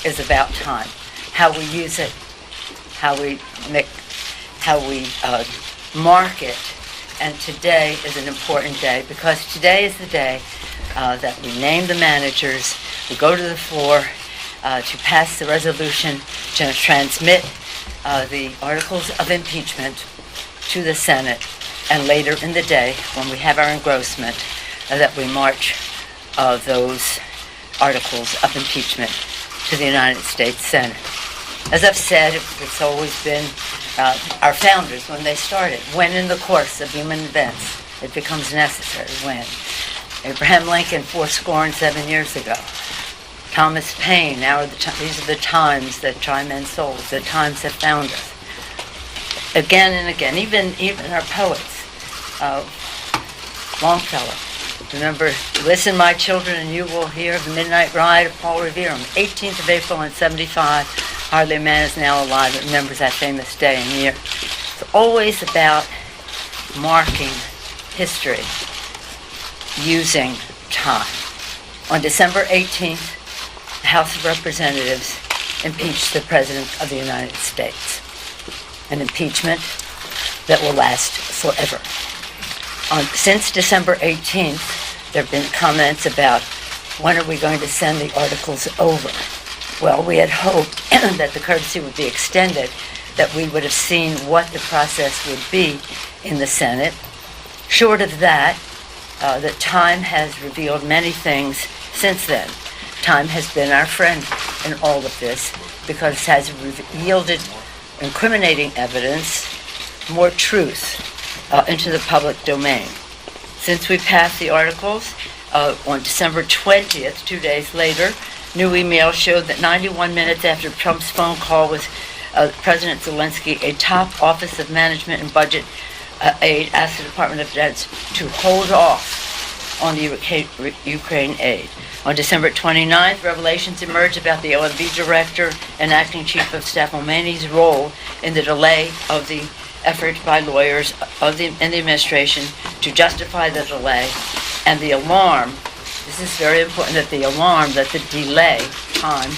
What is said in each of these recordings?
is about time, how we use it, how we mark it. And today is an important day because today is the day that we name the managers. We go to the floor to pass the resolution to transmit the articles of impeachment to the Senate, and later in the day, when we have our engrossment, that we march those articles of impeachment to the United States Senate. As I've said, it's always been our founders when they started, when in the course of human events it becomes necessary, when. Abraham Lincoln 7 years ago. Thomas Paine, these are the times that try men's souls, the times that found us. Again and again, even our poets. Longfellow, remember, listen my children and you will hear the midnight ride of Paul Revere on the 18th of April in 75. Hardly a man is now alive that remembers that famous day and year. It's always about marking history using time. On December 18th, the House of Representatives impeached the President of the United States. An impeachment that will last forever. Since December 18th, there have been comments about when are we going to send the articles over. Well, we had hoped that the courtesy would be extended, that we would have seen what the process would be in the Senate. Short of that, that time has revealed many things since then. Time has been our friend in all of this because it has yielded incriminating evidence, more truth into the public domain. Since we passed the articles, on December 20th, 2 days later, new email showed that 91 minutes after Trump's phone call with President Zelensky, a top Office of Management and Budget aide asked the Department of Defense to hold off on the Ukraine aid. On December 29th, revelations emerged about the OMB director and acting chief of staff Khomeini's role in the delay of the effort by lawyers in the administration to justify the delay, and the alarm. This is very important, that the alarm that the delay time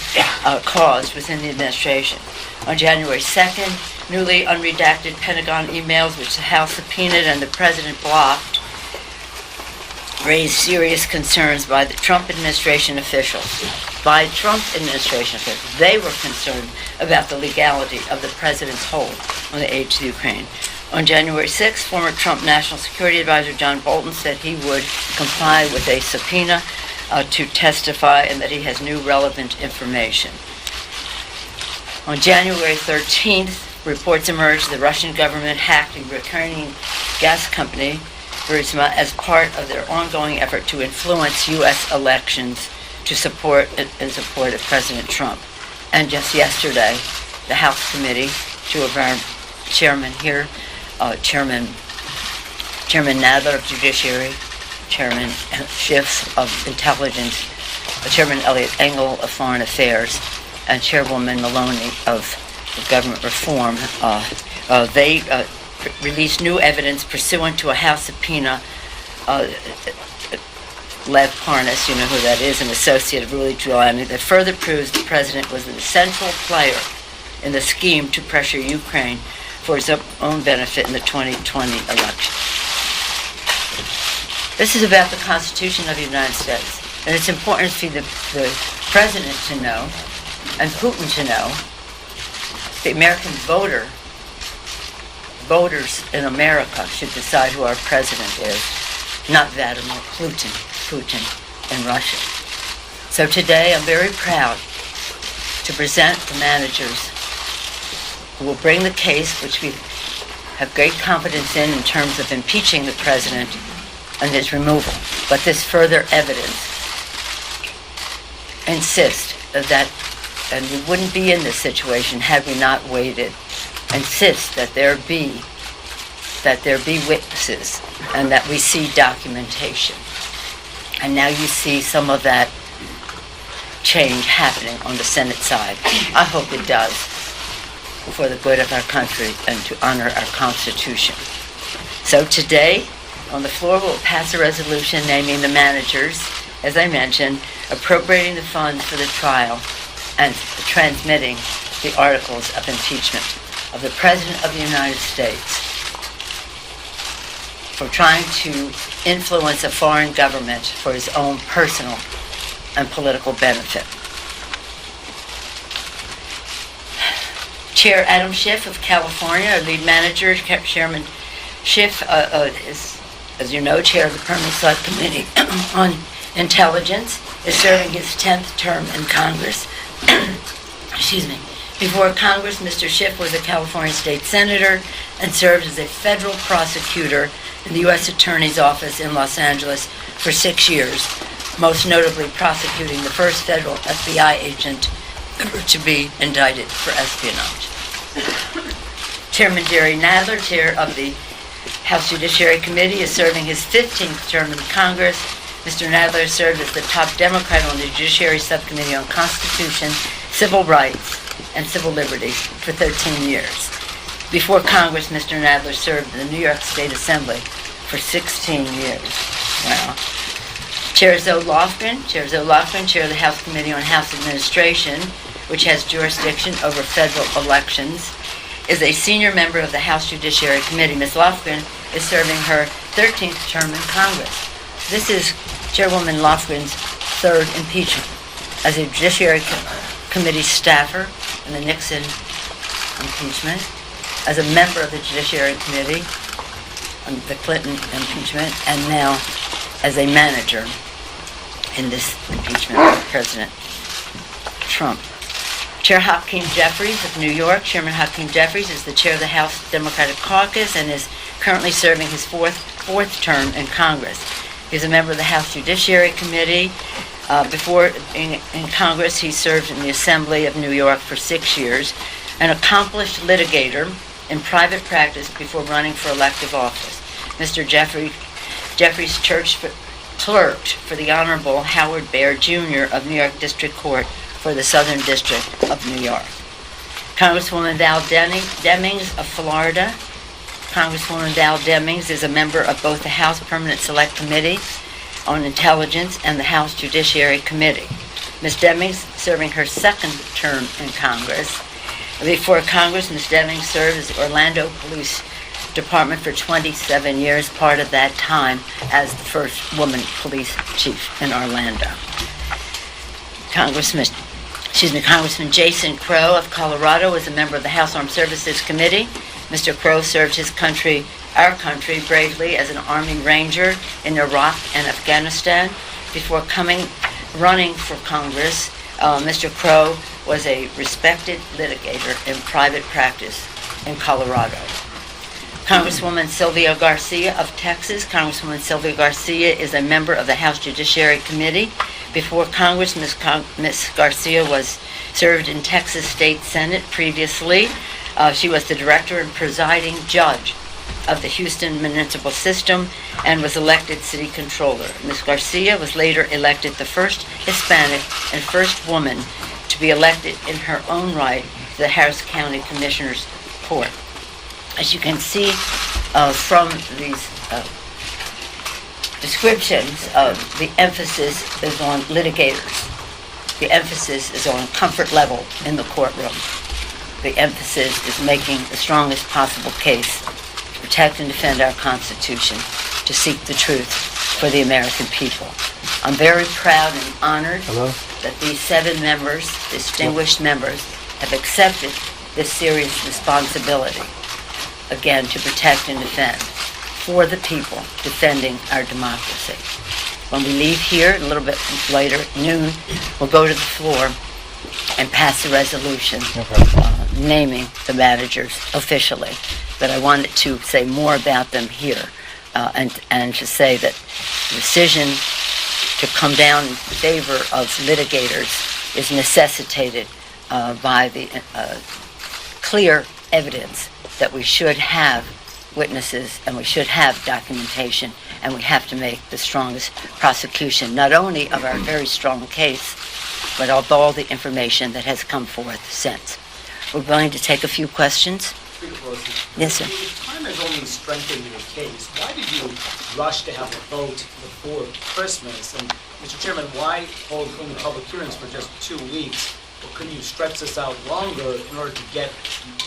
caused within the administration. On January 2nd, newly unredacted Pentagon emails, which the House subpoenaed and the President blocked, raised serious concerns by the Trump administration officials. They were concerned about the legality of the President's hold on the aid to Ukraine. On January 6th, former Trump National Security Advisor John Bolton said he would comply with a subpoena to testify and that he has new relevant information. On January 13th, reports emerged the Russian government hacked a Ukrainian gas company, Burisma, as part of their ongoing effort to influence U.S. elections in support of President Trump. And just yesterday, the House Committee, two of our chairmen here, Chairman Nadler of Judiciary, Chairman Schiff of Intelligence, Chairman Eliot Engel of Foreign Affairs, and Chairwoman Maloney of Government Reform, they released new evidence pursuant to a House subpoena. Lev Parnas, you know who that is, an associate of Rudy Giuliani, that further proves the president was the central player in the scheme to pressure Ukraine for his own benefit in the 2020 election. This is about the Constitution of the United States, and it's important for the president to know, and Putin to know, the American voters in America should decide who our president is, not Vladimir Putin in Russia. So today I'm very proud to present the managers who will bring the case, which we have great confidence in terms of impeaching the president and his removal. But this further evidence insists that, and we wouldn't be in this situation had we not waited, insist that there be witnesses and that we see documentation. And now you see some of that change happening on the Senate side. I hope it does, for the good of our country and to honor our Constitution. So today, on the floor, we'll pass a resolution naming the managers, as I mentioned, appropriating the funds for the trial, and transmitting the articles of impeachment of the President of the United States for trying to influence a foreign government for his own personal and political benefit. Chair Adam Schiff of California, our lead manager. Chairman Schiff is, as you know, chair of the Permanent Select Committee on Intelligence, is serving his 10th term in Congress. Excuse me. Before Congress, Mr. Schiff was a California state senator and served as a federal prosecutor in the U.S. Attorney's Office in Los Angeles for 6 years, most notably prosecuting the first federal FBI agent ever to be indicted for espionage. Chairman Jerry Nadler, chair of the House Judiciary Committee, is serving his 15th term in Congress. Mr. Nadler served as the top Democrat on the Judiciary Subcommittee on Constitution, Civil Rights, and Civil Liberties for 13 years. Before Congress, Mr. Nadler served in the New York State Assembly for 16 years. Wow. Chair Zoe Lofgren, chair of the House Committee on House Administration, which has jurisdiction over federal elections, is a senior member of the House Judiciary Committee. Ms. Lofgren is serving her 13th term in Congress. This is Chairwoman Lofgren's third impeachment as a Judiciary Committee staffer in the Nixon impeachment, as a member of the Judiciary Committee on the Clinton impeachment, and now as a manager in this impeachment of President Trump. Chair Hakeem Jeffries of New York. Chairman Hakeem Jeffries is the chair of the House Democratic Caucus and is currently serving his fourth term in Congress. He's a member of the House Judiciary Committee. Before in Congress, he served in the Assembly of New York for 6 years, an accomplished litigator in private practice before running for elective office. Mr. Jeffries clerked for the Honorable Howard Baird, Jr. of New York District Court for the Southern District of New York. Congresswoman Val Demings of Florida. Congresswoman Val Demings is a member of both the House Permanent Select Committee on Intelligence and the House Judiciary Committee. Ms. Demings serving her second term in Congress. Before Congress, Ms. Demings served as the Orlando Police Department for 27 years, part of that time as the first woman police chief in Orlando. Congressman Jason Crow of Colorado is a member of the House Armed Services Committee. Mr. Crow served our country, bravely as an Army Ranger in Iraq and Afghanistan. Before running for Congress, Mr. Crow was a respected litigator in private practice in Colorado. Congresswoman Sylvia Garcia of Texas. Congresswoman Sylvia Garcia is a member of the House Judiciary Committee. Before Congress, Ms. Garcia served in Texas State Senate previously. She was the director and presiding judge of the Houston Municipal System and was elected city controller. Ms. Garcia was later elected the first Hispanic and first woman to be elected in her own right to the Harris County Commissioner's Court. As you can see from these descriptions, the emphasis is on litigators. The emphasis is on comfort level in the courtroom. The emphasis is making the strongest possible case to protect and defend our Constitution, to seek the truth for the American people. I'm very proud and honored that these 7 members, distinguished members, have accepted this serious responsibility, again, to protect and defend for the people, defending our democracy. When we leave here, a little bit later, noon, we'll go to the floor and pass a resolution naming the managers officially. But I wanted to say more about them here and to say that the decision to come down in favor of litigators is necessitated by the clear evidence that we should have witnesses and we should have documentation, and we have to make the strongest prosecution, not only of our very strong case, but of all the information that has come forth since. We're going to take a few questions. Yes, sir. Time has only strengthened your case. Why did you rush to have a vote before Christmas? And, Mr. Chairman, why hold only public hearings for just 2 weeks Or couldn't you stretch this out longer in order to get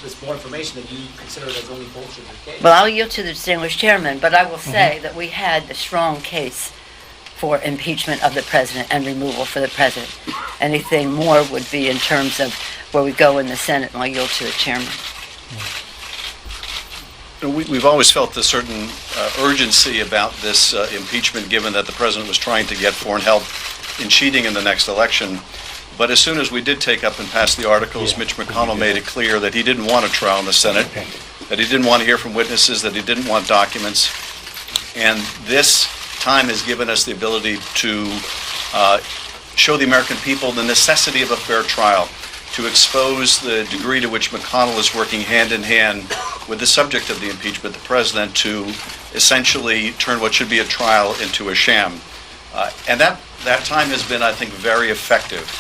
this more information that you consider as only bolstering your case? Well, I'll yield to the distinguished chairman, but I will say that we had a strong case for impeachment of the president and removal for the president. Anything more would be in terms of where we go in the Senate, and I'll yield to the chairman. We've always felt a certain urgency about this impeachment, given that the president was trying to get foreign help in cheating in the next election. But as soon as we did take up and pass the articles, Mitch McConnell made it clear that he didn't want a trial in the Senate, that he didn't want to hear from witnesses, that he didn't want documents. And this time has given us the ability to show the American people the necessity of a fair trial, to expose the degree to which McConnell is working hand in hand with the subject of the impeachment, the president, to essentially turn what should be a trial into a sham. And that time has been, I think, very effective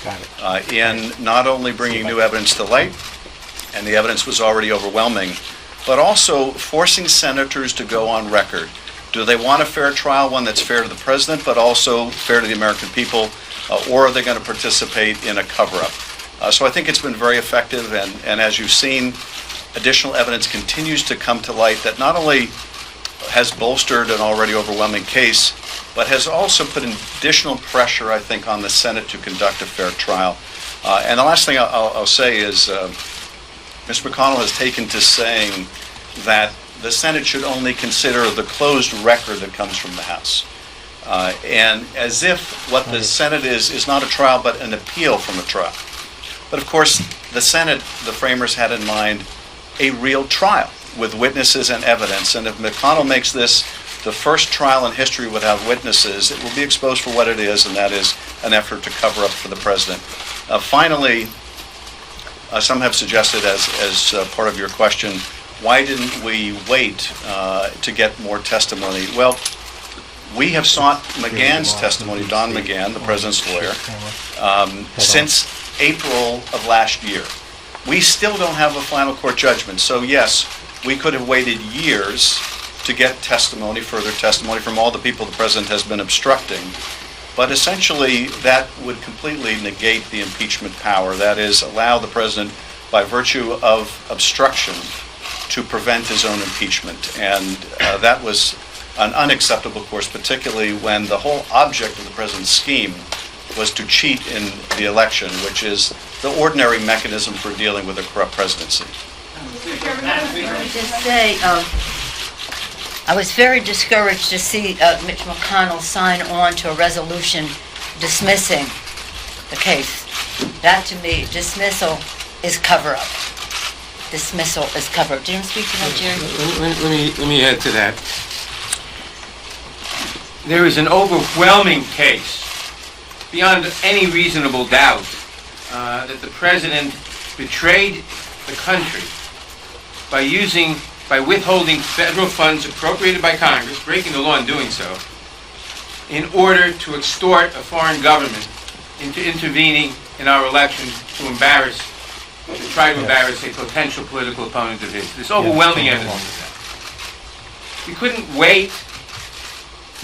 in not only bringing new evidence to light, and the evidence was already overwhelming, but also forcing senators to go on record. Do they want a fair trial, one that's fair to the president, but also fair to the American people, or are they going to participate in a cover-up? So I think it's been very effective, and as you've seen, additional evidence continues to come to light that not only has bolstered an already overwhelming case, but has also put additional pressure, I think, on the Senate to conduct a fair trial. And the last thing I'll say is Mr. McConnell has taken to saying that the Senate should only consider the closed record that comes from the House. And as if what the Senate is not a trial, but an appeal from a trial. But of course, the Senate, the framers had in mind a real trial with witnesses and evidence. And if McConnell makes this the first trial in history without witnesses, it will be exposed for what it is, and that is an effort to cover up for the president. Finally, some have suggested, as part of your question, why didn't we wait to get more testimony? Well, we have sought McGahn's testimony, Don McGahn, the president's lawyer, since April of last year. We still don't have a final court judgment. So yes, we could have waited years to get testimony, further testimony from all the people the president has been obstructing. But essentially, that would completely negate the impeachment power. That is, allow the president, by virtue of obstruction, to prevent his own impeachment. And that was an unacceptable course, particularly when the whole object of the president's scheme was to cheat in the election, which is the ordinary mechanism for dealing with a corrupt presidency. Let me just say, I was very discouraged to see Mitch McConnell sign on to a resolution dismissing the case. That, to me, dismissal is cover-up. Dismissal is cover-up. Do you want to speak to that, Jerry? Let me add to that. There is an overwhelming case, beyond any reasonable doubt, that the president betrayed the country by withholding federal funds appropriated by Congress, breaking the law in doing so, in order to extort a foreign government into intervening in our election to try to embarrass a potential political opponent of his. There's overwhelming evidence of that. We couldn't wait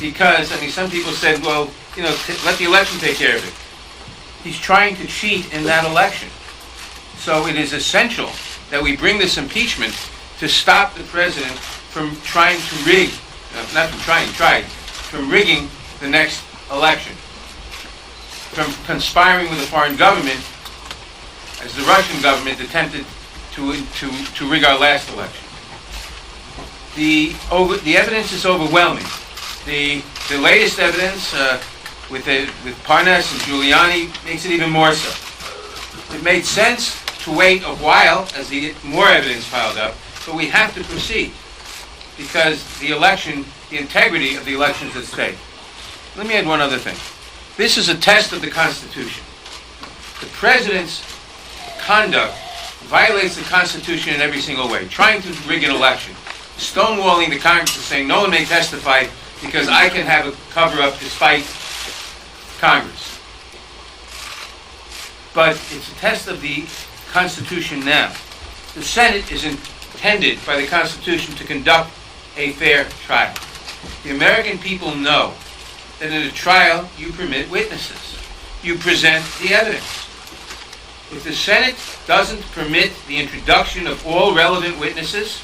because, some people said, well, let the election take care of it. He's trying to cheat in that election. So it is essential that we bring this impeachment to stop the president from trying to rig, from rigging the next election, from conspiring with a foreign government, as the Russian government attempted to rig our last election. The evidence is overwhelming. The latest evidence with Parnas and Giuliani makes it even more so. It made sense to wait a while as more evidence piled up, but we have to proceed because the integrity of the election is at stake. Let me add one other thing. This is a test of the Constitution. The president's conduct violates the Constitution in every single way, trying to rig an election, stonewalling the Congress and saying no one may testify because I can have a cover-up despite Congress. But it's a test of the Constitution now. The Senate is intended by the Constitution to conduct a fair trial. The American people know that in a trial you permit witnesses. You present the evidence. if the Senate doesn't permit the introduction of all relevant witnesses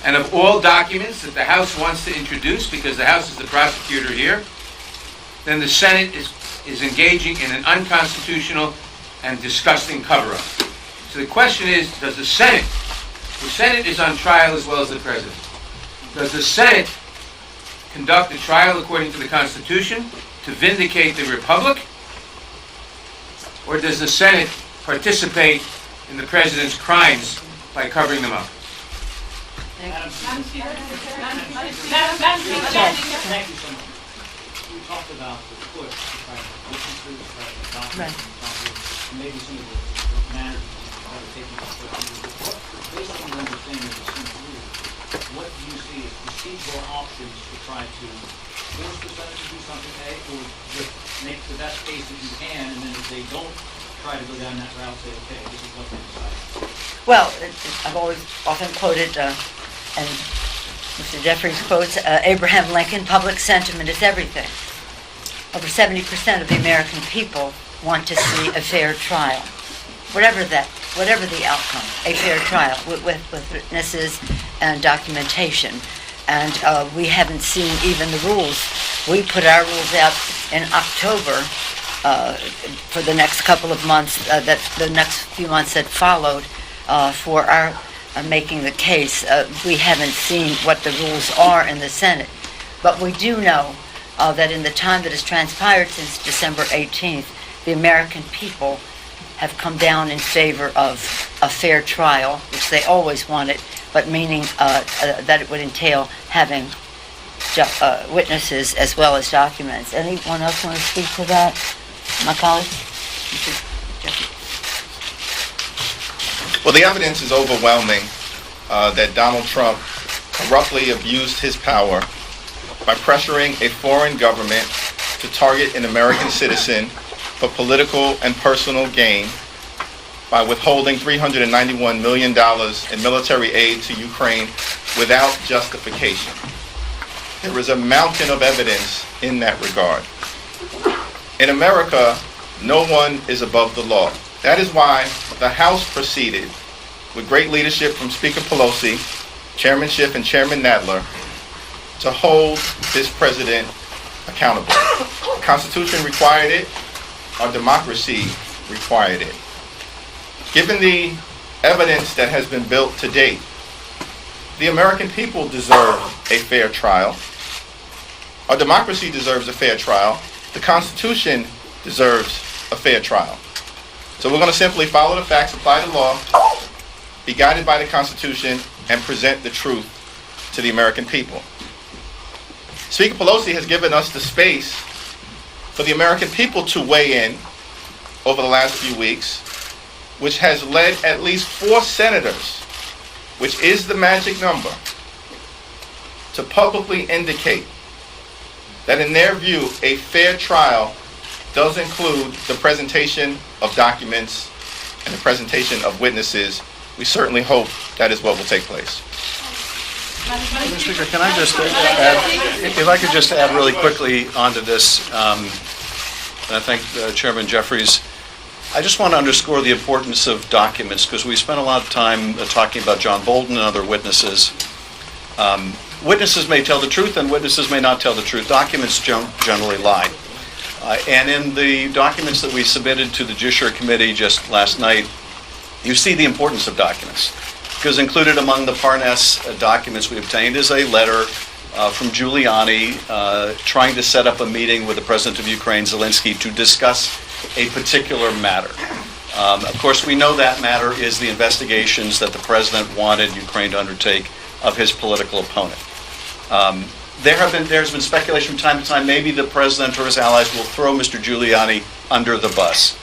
and of all documents that the House wants to introduce, because the House is the prosecutor here, then the Senate is engaging in an unconstitutional and disgusting cover-up. So the question is, does the Senate is on trial as well as the President, does the Senate conduct a trial according to the Constitution to vindicate the Republic, or does the Senate participate in the President's crimes by covering them up? Madam Speaker. Thank you so much. We talked about the push to try to listen to documents and maybe some of the matters that are taking place. Based on your understanding of the Senate rules, what do you see as procedural options to try to force the Senate to do something, or just make the best case that you can, and then if they don't try to go down that route, say, okay, this is what they decided? Well, I've always often quoted, and Mr. Jeffries quotes, Abraham Lincoln, public sentiment is everything. Over 70% of the American people want to see a fair trial. Whatever the outcome, a fair trial with witnesses and documentation. And we haven't seen even the rules. We put our rules out in October for the next couple of months, the next few months that followed for our making the case. We haven't seen what the rules are in the Senate. But we do know that in the time that has transpired since December 18th, the American people have come down in favor of a fair trial, which they always wanted, but meaning that it would entail having witnesses as well as documents. Anyone else want to speak to that? My colleague? Well, the evidence is overwhelming that Donald Trump corruptly abused his power by pressuring a foreign government to target an American citizen for political and personal gain by withholding $391 million in military aid to Ukraine without justification. There is a mountain of evidence in that regard. In America, no one is above the law. That is why the House proceeded with great leadership from Speaker Pelosi, Chairman Schiff, and Chairman Nadler to hold this president accountable. The Constitution required it. Our democracy required it. Given the evidence that has been built to date, the American people deserve a fair trial. Our democracy deserves a fair trial. The Constitution deserves a fair trial. So we're going to simply follow the facts, apply the law, be guided by the Constitution, and present the truth to the American people. Speaker Pelosi has given us the space for the American people to weigh in over the last few weeks, which has led at least 4 senators, which is the magic number, to publicly indicate that in their view, a fair trial does include the presentation of documents and the presentation of witnesses. We certainly hope that is what will take place. Mr. Speaker, can I just add, if I could just add really quickly onto this, and I thank Chairman Jeffries. I just want to underscore the importance of documents, because we spent a lot of time talking about John Bolton and other witnesses. Witnesses may tell the truth and witnesses may not tell the truth. Documents generally lie. And in the documents that we submitted to the Judiciary Committee just last night, you see the importance of documents. Because included among the Parnas documents we obtained is a letter from Giuliani trying to set up a meeting with the President of Ukraine, Zelensky, to discuss a particular matter. Of course, we know that matter is the investigations that the President wanted Ukraine to undertake of his political opponent. There's been speculation from time to time maybe the President or his allies will throw Mr. Giuliani under the bus.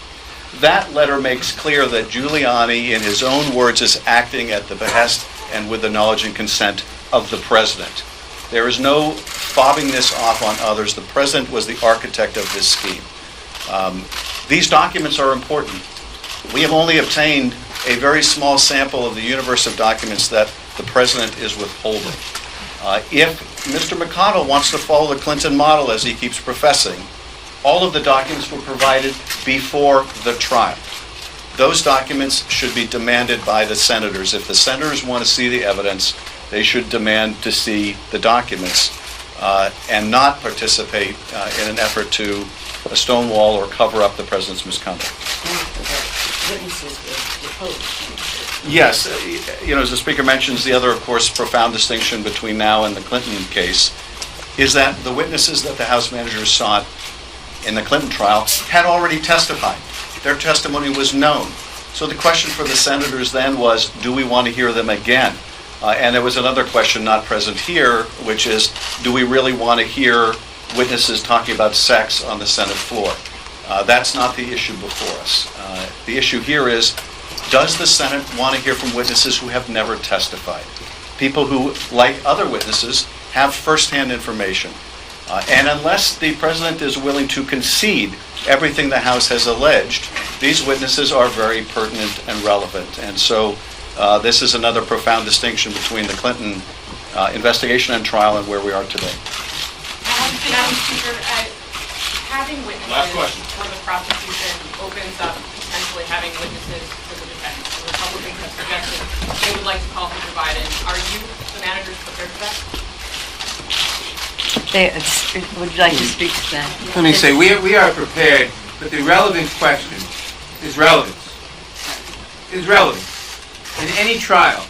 That letter makes clear that Giuliani, in his own words, is acting at the behest and with the knowledge and consent of the President. There is no fobbing this off on others. The President was the architect of this scheme. These documents are important. We have only obtained a very small sample of the universe of documents that the President is withholding. If Mr. McConnell wants to follow the Clinton model, as he keeps professing, all of the documents were provided before the trial. those documents should be demanded by the senators. If the senators want to see the evidence, they should demand to see the documents and not participate in an effort to stonewall or cover up the president's misconduct. Witnesses were deposed. Yes, as the Speaker mentions, the other, of course, profound distinction between now and the Clinton case is that the witnesses that the House managers sought in the Clinton trial had already testified. Their testimony was known. So the question for the senators then was, do we want to hear them again? And there was another question not present here, which is, do we really want to hear witnesses talking about sex on the Senate floor? That's not the issue before us. The issue here is, does the Senate want to hear from witnesses who have never testified? People who, like other witnesses, have firsthand information. And unless the president is willing to concede everything the House has alleged, these witnesses are very pertinent and relevant. And so this is another profound distinction between the Clinton investigation and trial and where we are today. Madam Speaker, having Last witnesses question. for the prosecution opens up potentially having witnesses for the defense. The Republicans have suggested they would like to call Mr. Biden. Are you, the managers, prepared for that? Would you like to speak to that? Let me say, we are prepared, but the relevant question is relevance. Is relevant. In any trial,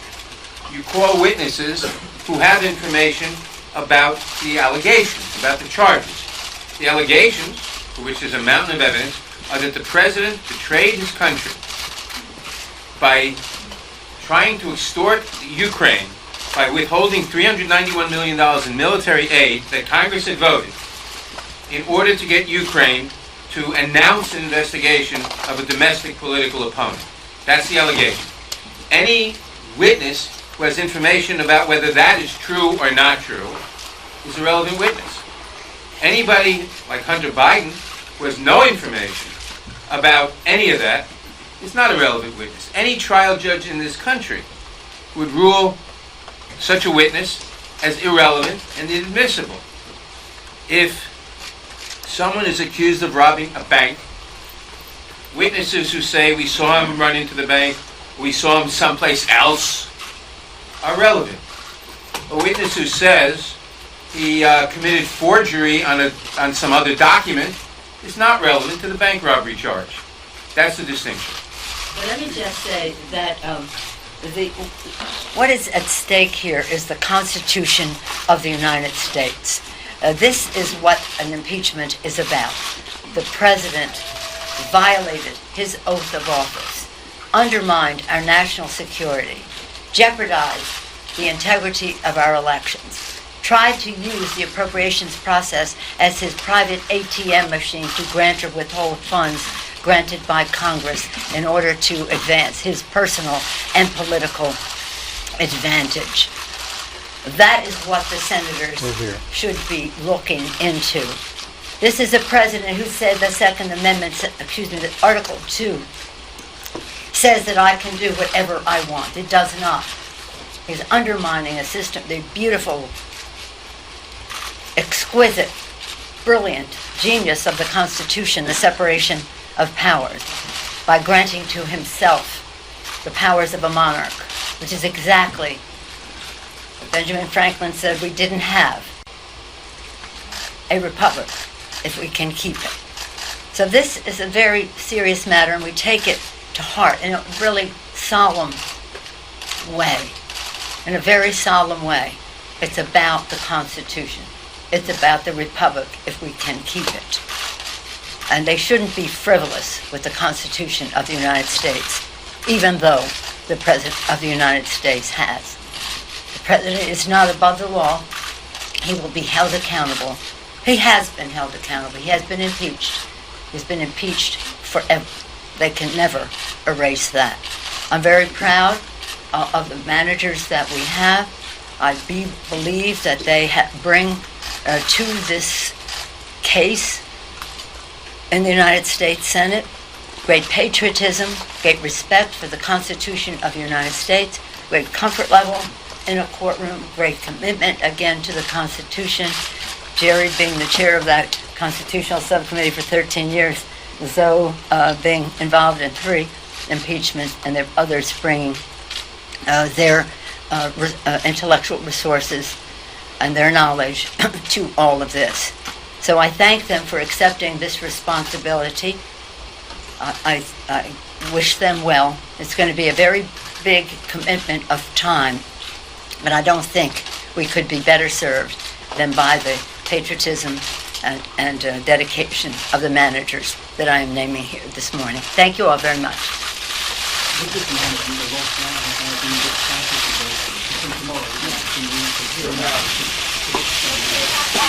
you call witnesses who have information about the allegations, about the charges. The allegations, for which there's a mountain of evidence, are that the president betrayed his country by trying to extort Ukraine by withholding $391 million in military aid that Congress had voted in order to get Ukraine to announce an investigation of a domestic political opponent. That's the allegation. Any witness who has information about whether that is true or not true is a relevant witness. Anybody like Hunter Biden who has no information about any of that is not a relevant witness. Any trial judge in this country would rule such a witness as irrelevant and inadmissible. If someone is accused of robbing a bank, witnesses who say we saw him run into the bank, we saw him someplace else, are relevant. A witness who says he committed forgery on some other document is not relevant to the bank robbery charge. That's the distinction. But let me just say that what is at stake here is the Constitution of the United States. This is what an impeachment is about. The president violated his oath of office, undermined our national security, jeopardized the integrity of our elections, tried to use the appropriations process as his private ATM machine to grant or withhold funds granted by Congress in order to advance his personal and political advantage. That is what the senators should be looking into. This is a president who said the Second Amendment, that Article 2 says that I can do whatever I want. It does not. He's undermining a system, the beautiful, exquisite, brilliant genius of the Constitution, the separation of powers, by granting to himself the powers of a monarch, which is exactly what Benjamin Franklin said we didn't have a republic if we can keep it. So this is a very serious matter, and we take it to heart in a really solemn way. In a very solemn way. It's about the Constitution. It's about the republic if we can keep it. And they shouldn't be frivolous with the Constitution of the United States, even though the President of the United States has. The President is not above the law. He will be held accountable. He has been held accountable. He has been impeached. He's been impeached forever. They can never erase that. I'm very proud of the managers that we have. I believe that they bring to this case in the United States Senate great patriotism, great respect for the Constitution of the United States, great comfort level in a courtroom, great commitment again to the Constitution. Jerry being the chair of that Constitutional Subcommittee for 13 years, Zoe being involved in 3. impeachment, and there are others bringing their intellectual resources and their knowledge to all of this. So I thank them for accepting this responsibility. I wish them well. It's going to be a very big commitment of time, but I don't think we could be better served than by the patriotism and dedication of the managers that I am naming here this morning. Thank you all very much. This is the one from the Los Angeles and being discussed today. Tomorrow, yes, can you hear about it?